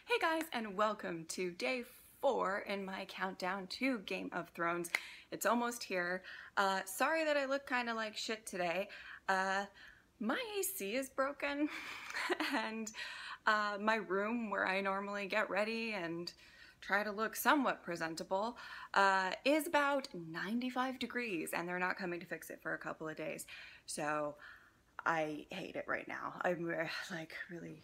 Hey guys, and welcome to day 4 in my countdown to Game of Thrones. It's almost here. Sorry that I look kind of like shit today. My AC is broken and my room where I normally get ready and try to look somewhat presentable is about 95 degrees and they're not coming to fix it for a couple of days. So I hate it right now. I'm like really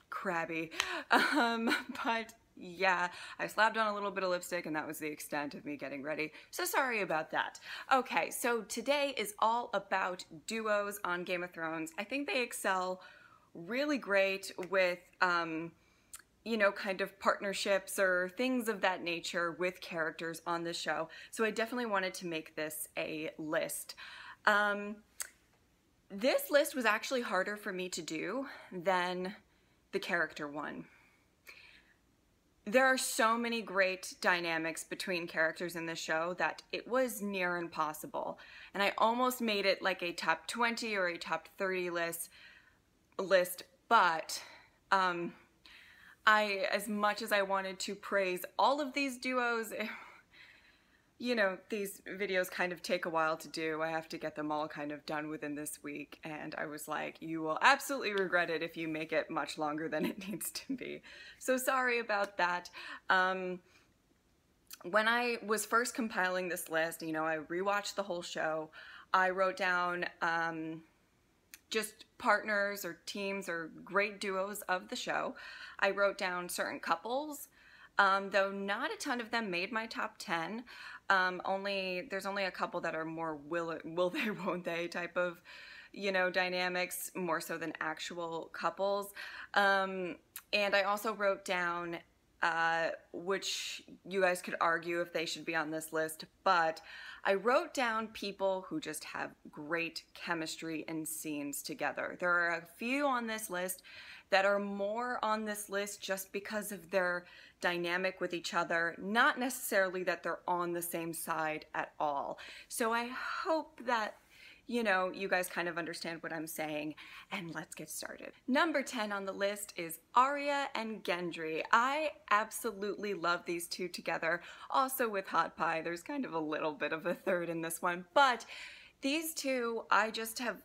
crabby. But yeah, I slapped on a little bit of lipstick and that was the extent of me getting ready. So sorry about that. Okay, so today is all about duos on Game of Thrones. I think they excel really great with, you know, kind of partnerships or things of that nature with characters on the show. So I definitely wanted to make this a list. This list was actually harder for me to do than the character one. There are so many great dynamics between characters in the show that it was near impossible. And I almost made it like a top 20 or a top 30 list, but as much as I wanted to praise all of these duos, you know, these videos kind of take a while to do. I have to get them all kind of done within this week, and I was like, you will absolutely regret it if you make it much longer than it needs to be. So sorry about that. When I was first compiling this list, you know, I rewatched the whole show. I wrote down just partners or teams or great duos of the show. I wrote down certain couples, though not a ton of them made my top 10. There's only a couple that are more will they, won't they type of, you know, dynamics, more so than actual couples. And I also wrote down, which you guys could argue if they should be on this list, but I wrote down people who just have great chemistry and scenes together. There are a few on this list that are more on this list just because of their dynamic with each other, not necessarily that they're on the same side at all. So I hope that, you know, you guys kind of understand what I'm saying, and let's get started. Number 10 on the list is Aria and Gendry. I absolutely love these two together. Also with Hot Pie, there's kind of a little bit of a third in this one, but these two, I just have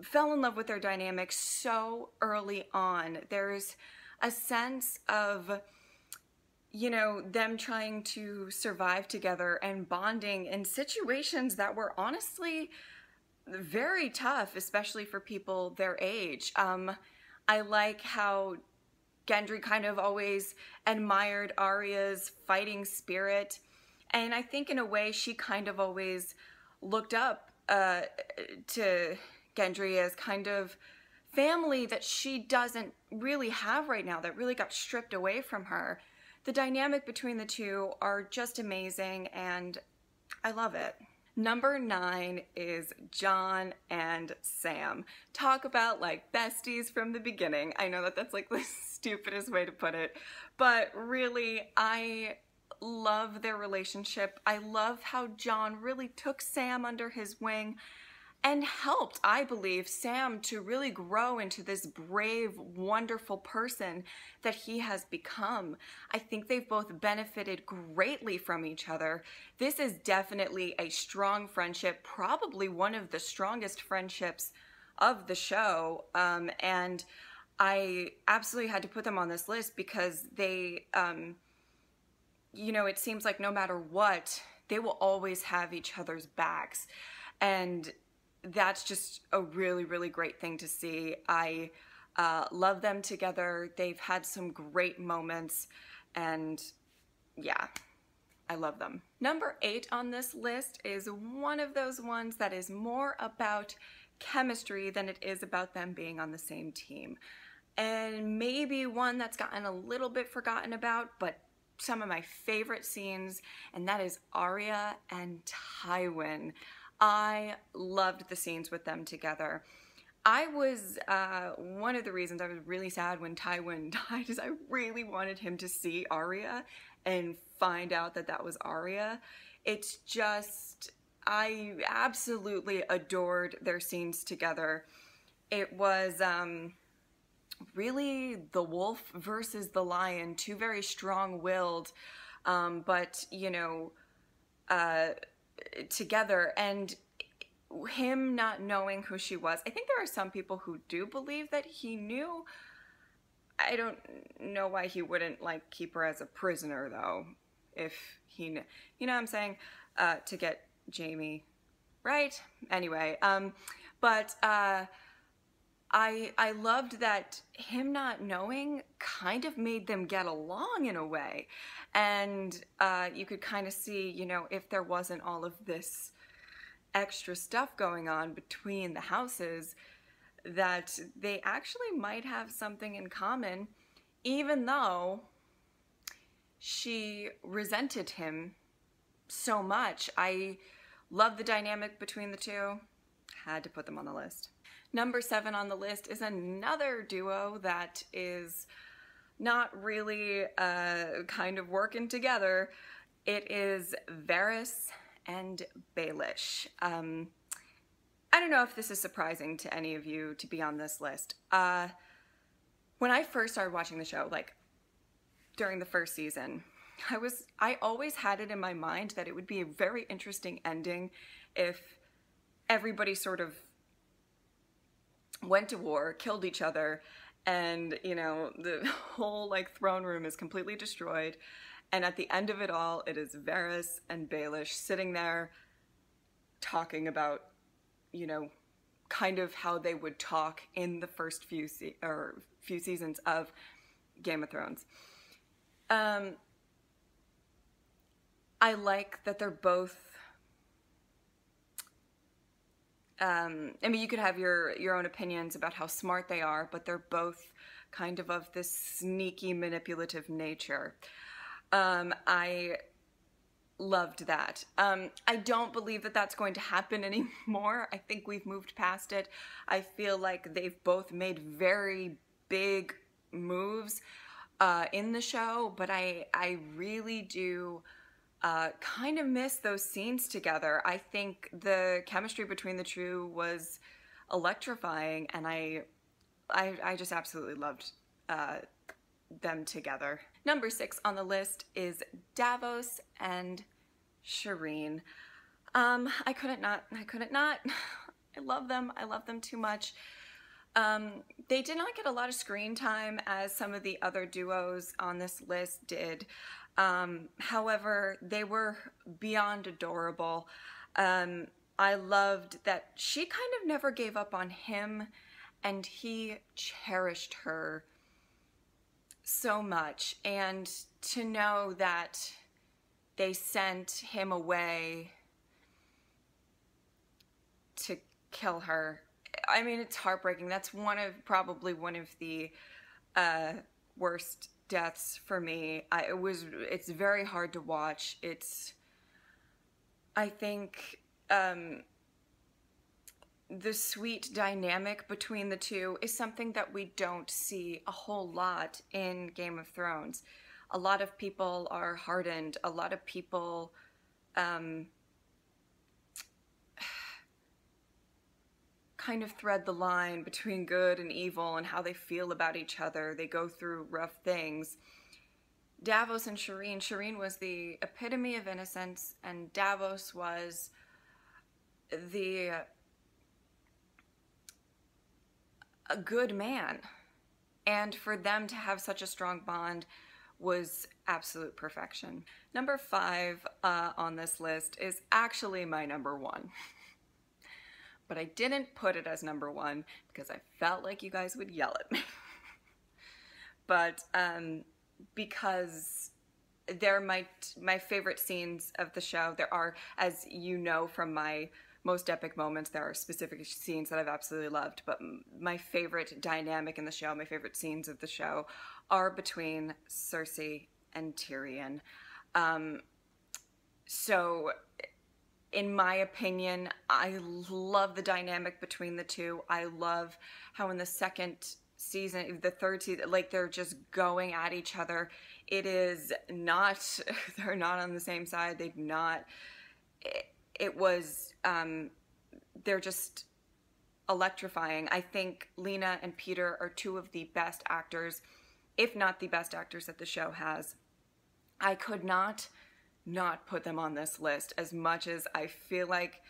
fell in love with their dynamic so early on. There's a sense of, you know, them trying to survive together and bonding in situations that were honestly very tough, especially for people their age. I like how Gendry kind of always admired Arya's fighting spirit, and I think in a way she kind of always looked up to Gendry as kind of family that she doesn't really have right now, that really got stripped away from her. The dynamic between the two are just amazing and I love it. Number 9 is Jon and Sam. Talk about like besties from the beginning. I know that that's like the stupidest way to put it, but really I love their relationship. I love how Jon really took Sam under his wing and helped, I believe, Sam to really grow into this brave, wonderful person that he has become. I think they've both benefited greatly from each other. This is definitely a strong friendship, probably one of the strongest friendships of the show, and I absolutely had to put them on this list because they, you know, it seems like no matter what, they will always have each other's backs, and that's just a really, really great thing to see. I love them together. They've had some great moments, and yeah, I love them. Number 8 on this list is one of those ones that is more about chemistry than it is about them being on the same team. And maybe one that's gotten a little bit forgotten about, but some of my favorite scenes, and that is Arya and Tywin. I loved the scenes with them together. I was, one of the reasons I was really sad when Tywin died is I really wanted him to see Arya and find out that that was Arya. It's just, I absolutely adored their scenes together. It was really the wolf versus the lion, two very strong-willed, but, you know, together, and him not knowing who she was. I think there are some people who do believe that he knew. I don't know why he wouldn't, like, keep her as a prisoner, though, if he knew. You know what I'm saying? To get Jaime right? Anyway, but I loved that him not knowing kind of made them get along in a way. And you could kind of see, you know, if there wasn't all of this extra stuff going on between the houses, that they actually might have something in common, even though she resented him so much. I love the dynamic between the two. Had to put them on the list. Number 7 on the list is another duo that is not really kind of working together. It is Varys and Baelish. I don't know if this is surprising to any of you to be on this list. When I first started watching the show, like during the first season, I always had it in my mind that it would be a very interesting ending if everybody sort of went to war, killed each other, and, you know, the whole, like, throne room is completely destroyed, and at the end of it all, it is Varys and Baelish sitting there talking about, you know, kind of how they would talk in the first few seasons of Game of Thrones. I like that they're both, I mean, you could have your own opinions about how smart they are, but they're both kind of this sneaky, manipulative nature. I loved that. I don't believe that that's going to happen anymore. I think we've moved past it. I feel like they've both made very big moves in the show, but I really do kind of miss those scenes together. I think the chemistry between the two was electrifying, and I just absolutely loved them together. Number 6 on the list is Davos and Shireen. I couldn't not. I love them. I love them too much. They did not get a lot of screen time as some of the other duos on this list did. However, they were beyond adorable. I loved that she kind of never gave up on him, and he cherished her so much. And to know that they sent him away to kill her, I mean, it's heartbreaking. That's probably one of the worst deaths for me. It's very hard to watch. I think the sweet dynamic between the two is something that we don't see a whole lot in Game of Thrones. A lot of people are hardened. A lot of people kind of thread the line between good and evil and how they feel about each other. They go through rough things. Davos and Shireen. Shireen was the epitome of innocence, and Davos was a good man. And for them to have such a strong bond was absolute perfection. Number 5 on this list is actually my number 1. But I didn't put it as number 1 because I felt like you guys would yell at me. But because they're my favorite scenes of the show. There are, as you know from my most epic moments, there are specific scenes that I've absolutely loved, but my favorite dynamic in the show, my favorite scenes of the show are between Cersei and Tyrion. So in my opinion, I love the dynamic between the two. I love how in the second season, the third season, like they're just going at each other. It is not, they're not on the same side. They've not, it was, they're just electrifying. I think Lena and Peter are two of the best actors, if not the best actors that the show has. I could not put them on this list, as much as I feel like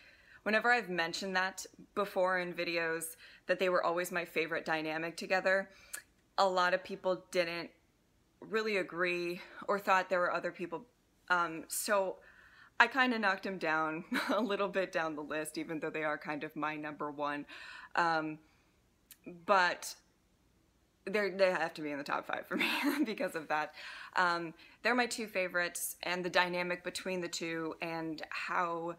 whenever I've mentioned that before in videos, that they were always my favorite dynamic together, a lot of people didn't really agree or thought there were other people. So I kind of knocked them down a little bit down the list, even though they are kind of my number one. But they have to be in the top 5 for me because of that. They're my 2 favorites, and the dynamic between the two and how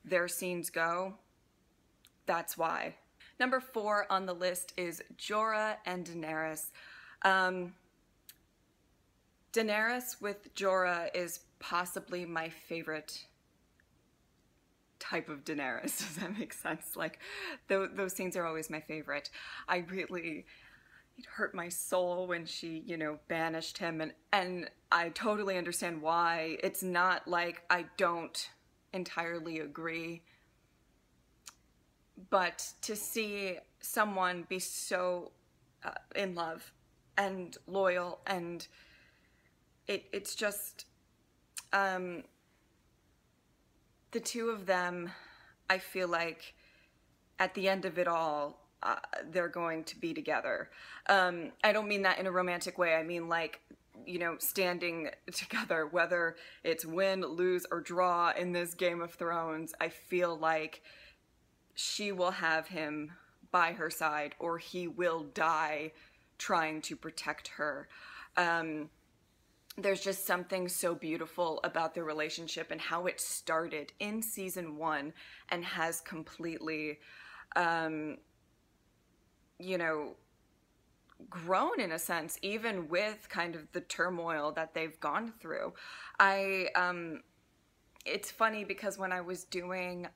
their scenes go, that's why. Number 4 on the list is Jorah and Daenerys. Daenerys with Jorah is possibly my favorite type of Daenerys. Does that make sense? Like, those scenes are always my favorite. It hurt my soul when she, you know, banished him, and I totally understand why. It's not like I don't entirely agree, but to see someone be so in love and loyal, and it's just the two of them, I feel like at the end of it all, they're going to be together. I don't mean that in a romantic way. I mean, like, you know, standing together, whether it's win, lose, or draw in this Game of Thrones. I feel like she will have him by her side, or he will die trying to protect her. There's just something so beautiful about their relationship and how it started in season 1 and has completely, you know, grown in a sense, even with kind of the turmoil that they've gone through. It's funny because when I was doing,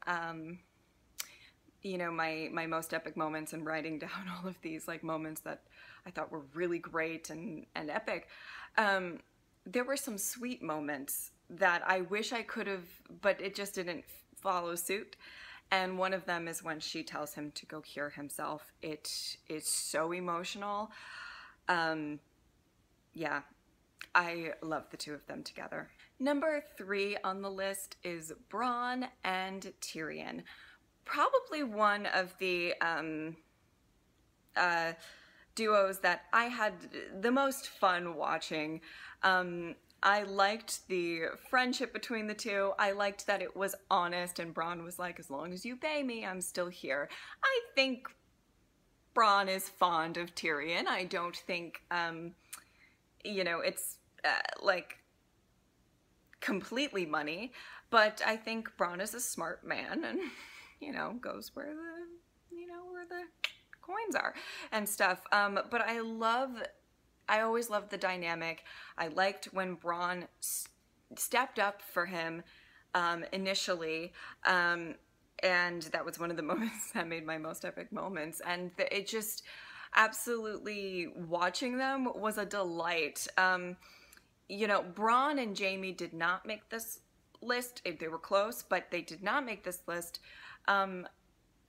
you know, my most epic moments and writing down all of these like moments that I thought were really great and epic, there were some sweet moments that I wish I could have, but it just didn't follow suit. And one of them is when she tells him to go cure himself. It is so emotional. Yeah, I love the two of them together. Number 3 on the list is Bran and Tyrion. Probably one of the duos that I had the most fun watching. I liked the friendship between the two. I liked that it was honest, and Bran was like, as long as you pay me, I'm still here. I think Bran is fond of Tyrion. I don't think, you know, it's like completely money, but I think Bran is a smart man and, you know, goes where the, you know, where the coins are and stuff. But I always loved the dynamic. I liked when Bran stepped up for him initially, and that was one of the moments that made my most epic moments. And it just absolutely, watching them was a delight. You know, Bran and Jaime did not make this list. They were close, but they did not make this list.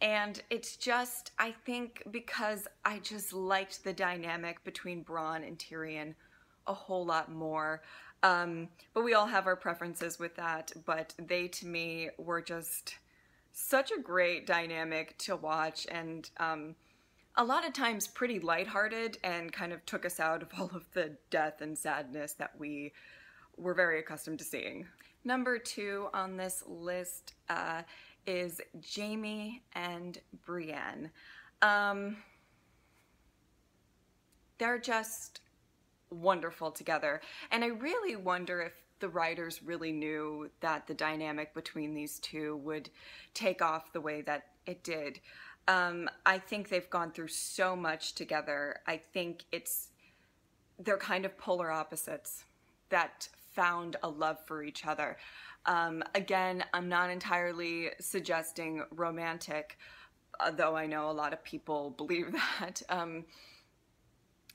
And it's just, I think, because I just liked the dynamic between Bran and Tyrion a whole lot more. But we all have our preferences with that, but they, to me, were just such a great dynamic to watch, and a lot of times pretty lighthearted, and kind of took us out of all of the death and sadness that we were very accustomed to seeing. Number 2 on this list is Jaime and Brienne. They're just wonderful together, and I really wonder if the writers really knew that the dynamic between these two would take off the way that it did. I think they've gone through so much together. I think they're kind of polar opposites that found a love for each other. Again, I'm not entirely suggesting romantic, though I know a lot of people believe that.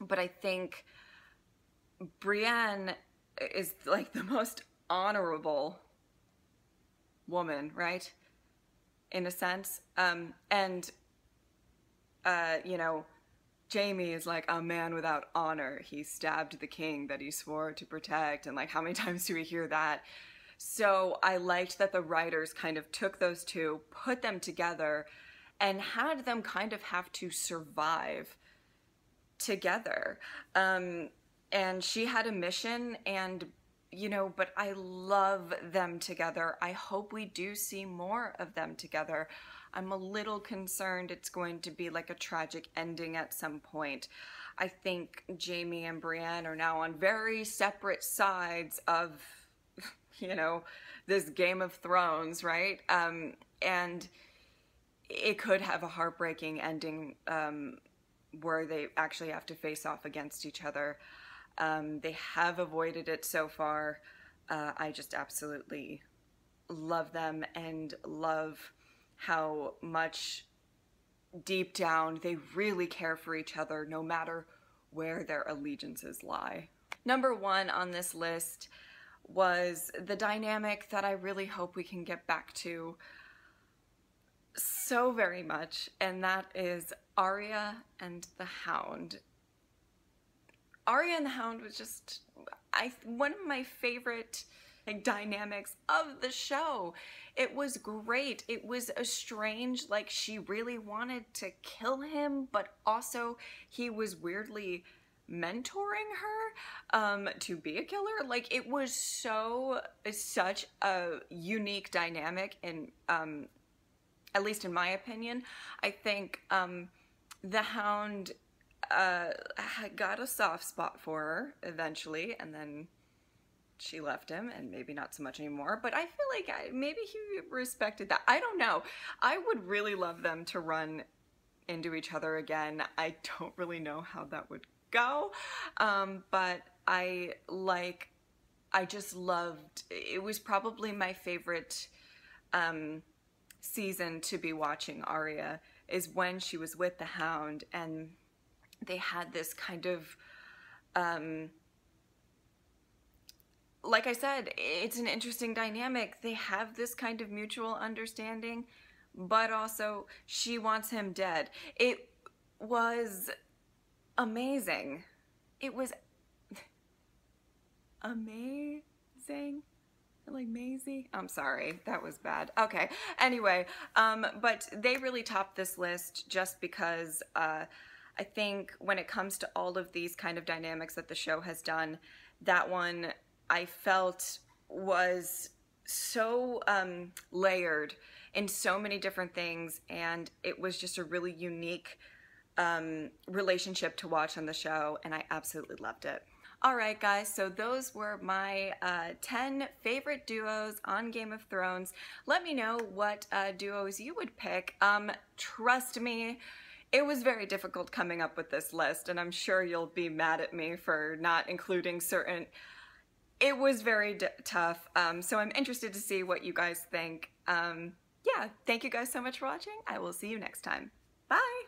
But I think Brienne is like the most honorable woman, right? In a sense. And you know, Jaime is like a man without honor. He stabbed the king that he swore to protect. And like, how many times do we hear that? So I liked that the writers kind of took those two, put them together, and had them kind of have to survive together. And she had a mission, and, you know, but I love them together. I hope we do see more of them together. I'm a little concerned it's going to be like a tragic ending at some point. I think Jaime and Brienne are now on very separate sides of, you know, this Game of Thrones, right? And it could have a heartbreaking ending where they actually have to face off against each other. They have avoided it so far. I just absolutely love them and love how much deep down they really care for each other no matter where their allegiances lie. Number one on this list was the dynamic that I really hope we can get back to so very much, and that is Arya and the Hound. Arya and the Hound was just one of my favorite like dynamics of the show. It was great. It was a strange, like, she really wanted to kill him, but also he was weirdly mentoring her to be a killer. Like, it was such a unique dynamic, and at least in my opinion. I think the Hound got a soft spot for her eventually, and then she left him, and maybe not so much anymore, but I feel like maybe he respected that. I don't know. I would really love them to run into each other again. I don't really know how that would go, but I just loved, it was probably my favorite season to be watching Arya, is when she was with the Hound, and they had this kind of like I said, it's an interesting dynamic. They have this kind of mutual understanding, but also she wants him dead. It was amazing. It was amazing. Like Maisie? I'm sorry, that was bad. Okay, anyway, but they really topped this list just because I think when it comes to all of these kind of dynamics that the show has done, that one I felt was so layered in so many different things, and it was just a really unique relationship to watch on the show, and I absolutely loved it. Alright guys, so those were my 10 favorite duos on Game of Thrones. Let me know what duos you would pick. Trust me, it was very difficult coming up with this list, and I'm sure you'll be mad at me for not including certain... It was very tough, so I'm interested to see what you guys think. Yeah, thank you guys so much for watching. I will see you next time. Bye!